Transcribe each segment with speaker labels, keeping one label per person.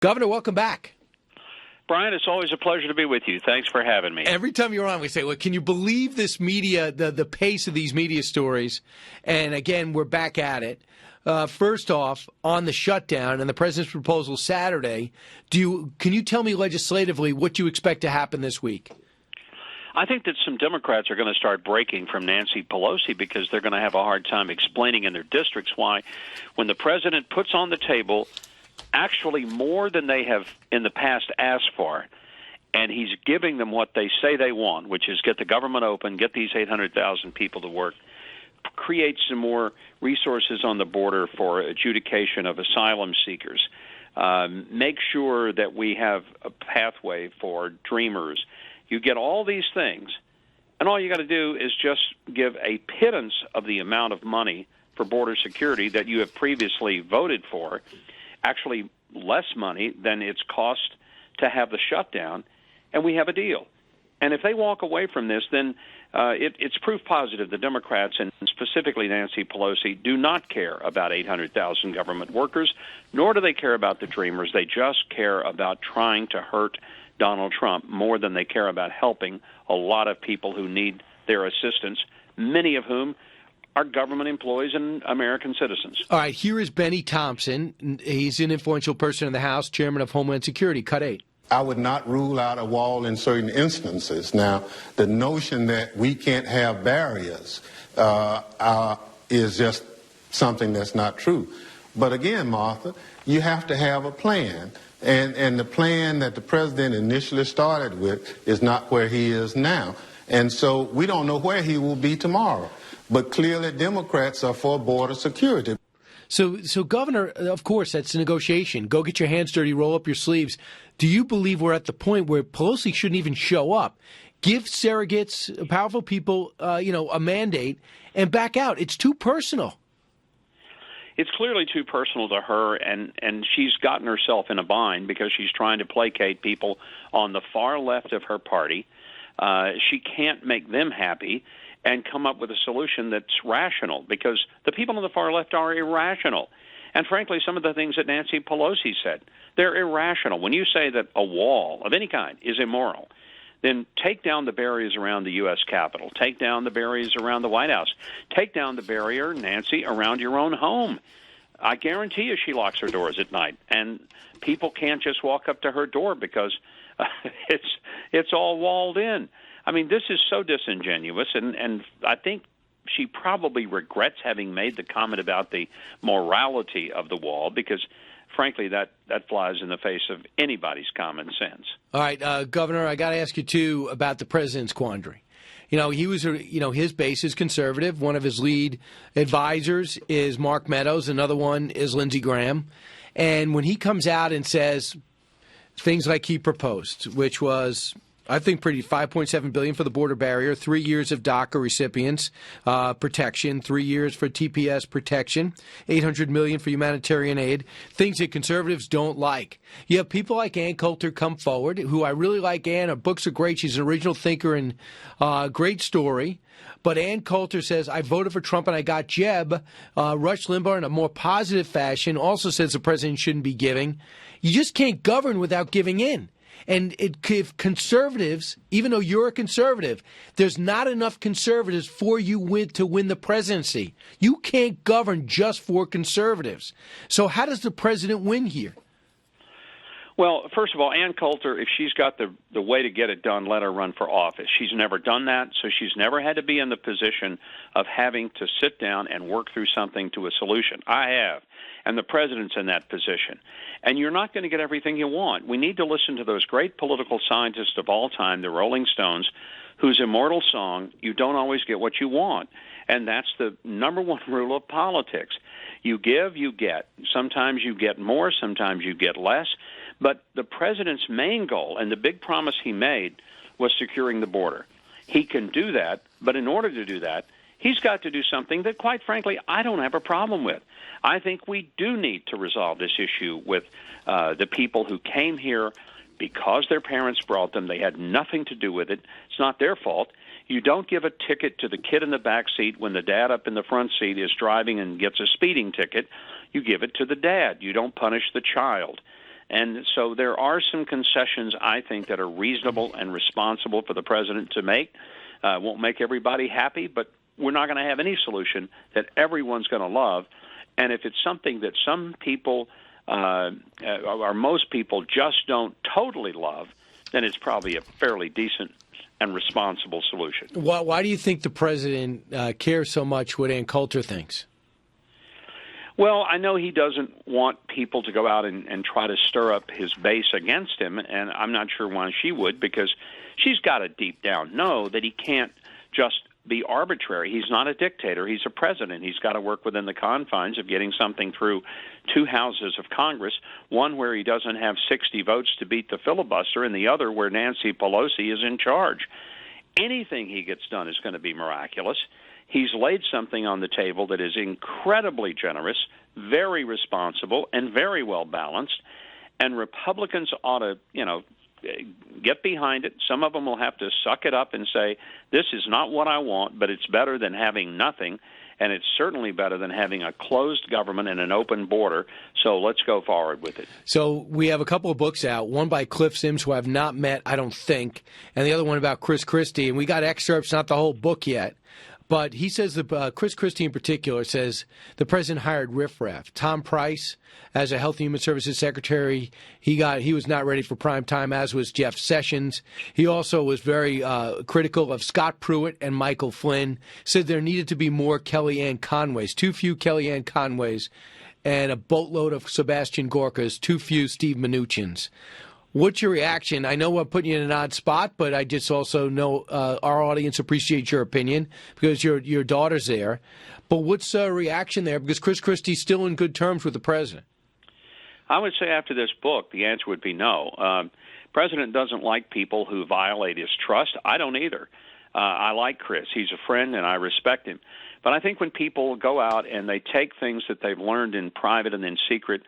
Speaker 1: Governor, welcome back.
Speaker 2: Brian, it's always a pleasure to be with you. Thanks for having me.
Speaker 1: Every time you're on, we say, well, can you believe this media, the pace of these media stories? And again, we're back at it. First off, on the shutdown and the president's proposal Saturday, can you tell me legislatively what you expect to happen this week?
Speaker 2: I think that some Democrats are going to start breaking from Nancy Pelosi because they're going to have a hard time explaining in their districts why, when the president puts on the table actually more than they have in the past asked for, and he's giving them what they say they want, which is get the government open, get these 800,000 people to work, create some more resources on the border for adjudication of asylum seekers, make sure that we have a pathway for dreamers. You get all these things, and all you got to do is just give a pittance of the amount of money for border security that you have previously voted for, actually less money than it's cost to have the shutdown, and we have a deal. And if they walk away from this, then it's proof positive the Democrats, and specifically Nancy Pelosi, do not care about 800,000 government workers, nor do they care about the dreamers. They just care about trying to hurt Donald Trump more than they care about helping a lot of people who need their assistance, many of whom are government employees and American citizens.
Speaker 1: All right, here is Benny Thompson. He's an influential person in the House, chairman of Homeland Security. Cut 8.
Speaker 3: I would not rule out a wall in certain instances. Now, the notion that we can't have barriers is just something that's not true. But again, Martha, you have to have a plan. And the plan that the president initially started with is not where he is now. And so we don't know where he will be tomorrow. But clearly Democrats are for border security.
Speaker 1: So, Governor, of course, that's a negotiation. Go get your hands dirty, roll up your sleeves. Do you believe we're at the point where Pelosi shouldn't even show up? Give surrogates, powerful people, a mandate and back out. It's too personal.
Speaker 2: It's clearly too personal to her, and she's gotten herself in a bind because she's trying to placate people on the far left of her party. She can't make them happy and come up with a solution that's rational, because the people on the far left are irrational. And frankly, some of the things that Nancy Pelosi said, they're irrational. When you say that a wall of any kind is immoral, then take down the barriers around the U.S. Capitol. Take down the barriers around the White House. Take down the barrier, Nancy, around your own home. I guarantee you she locks her doors at night, and people can't just walk up to her door because it's all walled in. I mean, this is so disingenuous, and I think she probably regrets having made the comment about the morality of the wall because, frankly, that flies in the face of anybody's common sense.
Speaker 1: All right, Governor, I got to ask you, too, about the president's quandary. He was, his base is conservative. One of his lead advisors is Mark Meadows. Another one is Lindsey Graham. And when he comes out and says things like he proposed, which was, I think, pretty $5.7 billion for the border barrier, 3 years of DACA recipients protection, 3 years for TPS protection, $800 million for humanitarian aid, things that conservatives don't like. You have people like Ann Coulter come forward, who I really like. Ann, her books are great. She's an original thinker and great story. But Ann Coulter says, I voted for Trump and I got Jeb. Rush Limbaugh, in a more positive fashion, also says the president shouldn't be giving. You just can't govern without giving in. And if conservatives, even though you're a conservative, there's not enough conservatives for you to win the presidency. You can't govern just for conservatives. So how does the president win here?
Speaker 2: Well, first of all, Ann Coulter, if she's got the way to get it done, let her run for office. She's never done that, so she's never had to be in the position of having to sit down and work through something to a solution. I have, and the president's in that position. And you're not going to get everything you want. We need to listen to those great political scientists of all time, the Rolling Stones, whose immortal song, you don't always get what you want. And that's the number one rule of politics. You give, you get. Sometimes you get more, sometimes you get less. But the president's main goal, and the big promise he made, was securing the border. He can do that, but in order to do that, he's got to do something that, quite frankly, I don't have a problem with. I think we do need to resolve this issue with the people who came here because their parents brought them. They had nothing to do with it. It's not their fault. You don't give a ticket to the kid in the back seat when the dad up in the front seat is driving and gets a speeding ticket. You give it to the dad. You don't punish the child. And so there are some concessions, I think, that are reasonable and responsible for the president to make. Won't make everybody happy, but we're not going to have any solution that everyone's going to love. And if it's something that some people or most people just don't totally love, then it's probably a fairly decent and responsible solution.
Speaker 1: Why do you think the president cares so much what Ann Coulter thinks?
Speaker 2: Well, I know he doesn't want people to go out and try to stir up his base against him, and I'm not sure why she would, because she's got to deep down know that he can't just be arbitrary. He's not a dictator. He's a president. He's got to work within the confines of getting something through two houses of Congress, one where he doesn't have 60 votes to beat the filibuster, and the other where Nancy Pelosi is in charge. Anything he gets done is going to be miraculous. He's laid something on the table that is incredibly generous, very responsible, and very well balanced. And Republicans ought to, get behind it. Some of them will have to suck it up and say, this is not what I want, but it's better than having nothing, and it's certainly better than having a closed government and an open border, so let's go forward with it.
Speaker 1: So we have a couple of books out, one by Cliff Sims, who I've not met, I don't think, and the other one about Chris Christie, and we got excerpts, not the whole book yet. But he says, Chris Christie in particular says the president hired riffraff. Tom Price, as a Health and Human Services Secretary, he was not ready for prime time, as was Jeff Sessions. He also was very critical of Scott Pruitt and Michael Flynn, said there needed to be more Kellyanne Conways, too few Kellyanne Conways, and a boatload of Sebastian Gorkas, too few Steve Mnuchin's. What's your reaction? I know I'm putting you in an odd spot, but I just also know our audience appreciates your opinion because your daughter's there. But what's the reaction there? Because Chris Christie's still in good terms with the president.
Speaker 2: I would say after this book, the answer would be no. President doesn't like people who violate his trust. I don't either. I like Chris. He's a friend, and I respect him. But I think when people go out and they take things that they've learned in private and in secret,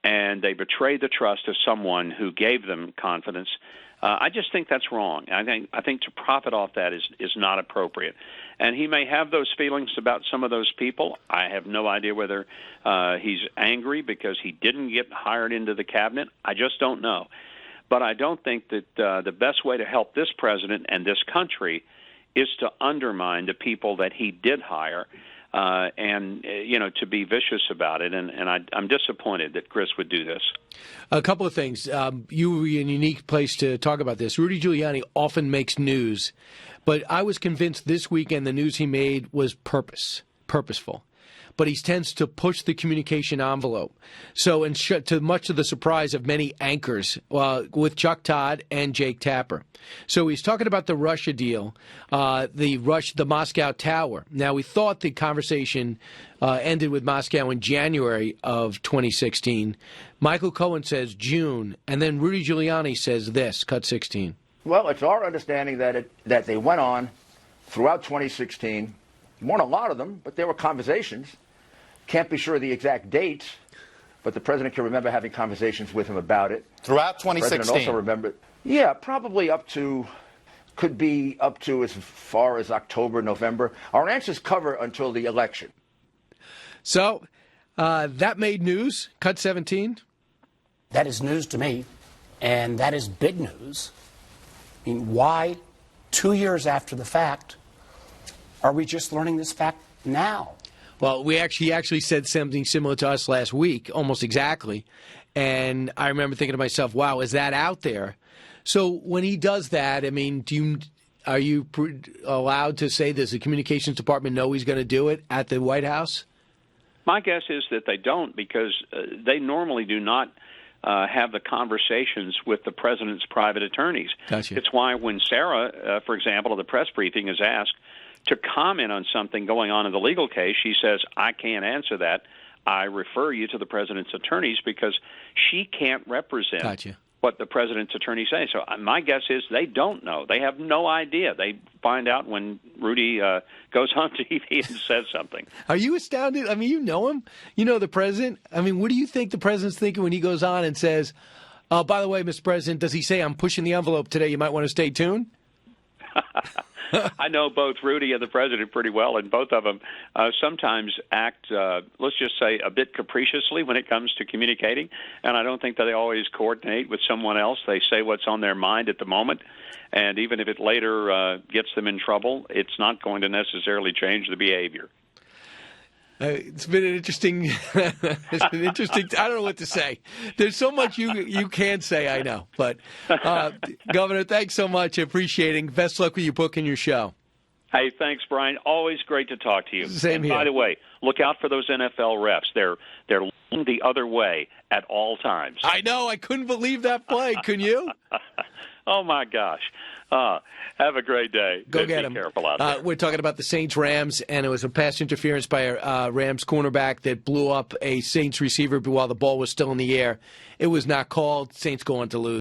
Speaker 2: and they betray the trust of someone who gave them confidence, I just think that's wrong. I think to profit off that is not appropriate. And he may have those feelings about some of those people. I have no idea whether he's angry because he didn't get hired into the cabinet. I just don't know. But I don't think that the best way to help this president and this country is to undermine the people that he did hire. And to be vicious about it, and I'm disappointed that Chris would do this.
Speaker 1: A couple of things. You were in a unique place to talk about this. Rudy Giuliani often makes news, but I was convinced this weekend the news he made was purposeful. But he tends to push the communication envelope. So, to much of the surprise of many anchors, with Chuck Todd and Jake Tapper. So he's talking about the Russia deal, the Moscow Tower. Now, we thought the conversation ended with Moscow in January of 2016. Michael Cohen says June, and then Rudy Giuliani says this, cut 16.
Speaker 4: Well, it's our understanding that they went on throughout 2016. Weren't a lot of them, but there were conversations. Can't be sure of the exact dates, but the president can remember having conversations with him about it.
Speaker 5: Throughout 2016?
Speaker 4: The president also remembered, probably could be up to as far as October, November. Our answers cover until the election.
Speaker 1: So that made news, cut 17.
Speaker 6: That is news to me, and that is big news. I mean, why, 2 years after the fact, are we just learning this fact now?
Speaker 1: Well, he actually said something similar to us last week, almost exactly. And I remember thinking to myself, wow, is that out there? So when he does that, I mean, are you allowed to say, does the communications department know he's going to do it at the White House?
Speaker 2: My guess is that they don't, because they normally do not have the conversations with the president's private attorneys.
Speaker 1: Gotcha.
Speaker 2: It's why when Sarah, for example, at the press briefing is asked to comment on something going on in the legal case, she says, I can't answer that. I refer you to the president's attorneys, because she can't represent what the president's attorneys say. So my guess is they don't know. They have no idea. They find out when Rudy goes on TV and says something.
Speaker 1: Are you astounded? I mean, you know him. You know the president. I mean, what do you think the president's thinking when he goes on and says, by the way, Mr. President, does he say, I'm pushing the envelope today, you might want to stay tuned?
Speaker 2: I know both Rudy and the president pretty well, and both of them sometimes act, let's just say, a bit capriciously when it comes to communicating, and I don't think that they always coordinate with someone else. They say what's on their mind at the moment, and even if it later gets them in trouble, it's not going to necessarily change the behavior.
Speaker 1: It's been an interesting. It's been interesting. I don't know what to say. There's so much you can say. I know, but Governor, thanks so much. Appreciating. Best luck with your book and your show.
Speaker 2: Hey, thanks, Brian. Always great to talk to you.
Speaker 1: Same
Speaker 2: and
Speaker 1: here.
Speaker 2: By the way, look out for those NFL refs. They're looking the other way at all times.
Speaker 1: I know. I couldn't believe that play. Couldn't you?
Speaker 2: Oh my gosh. Have a great day.
Speaker 1: Go get him.
Speaker 2: Be careful out there.
Speaker 1: We're talking about the Saints-Rams, and it was a pass interference by a Rams cornerback that blew up a Saints receiver while the ball was still in the air. It was not called. Saints go on to lose.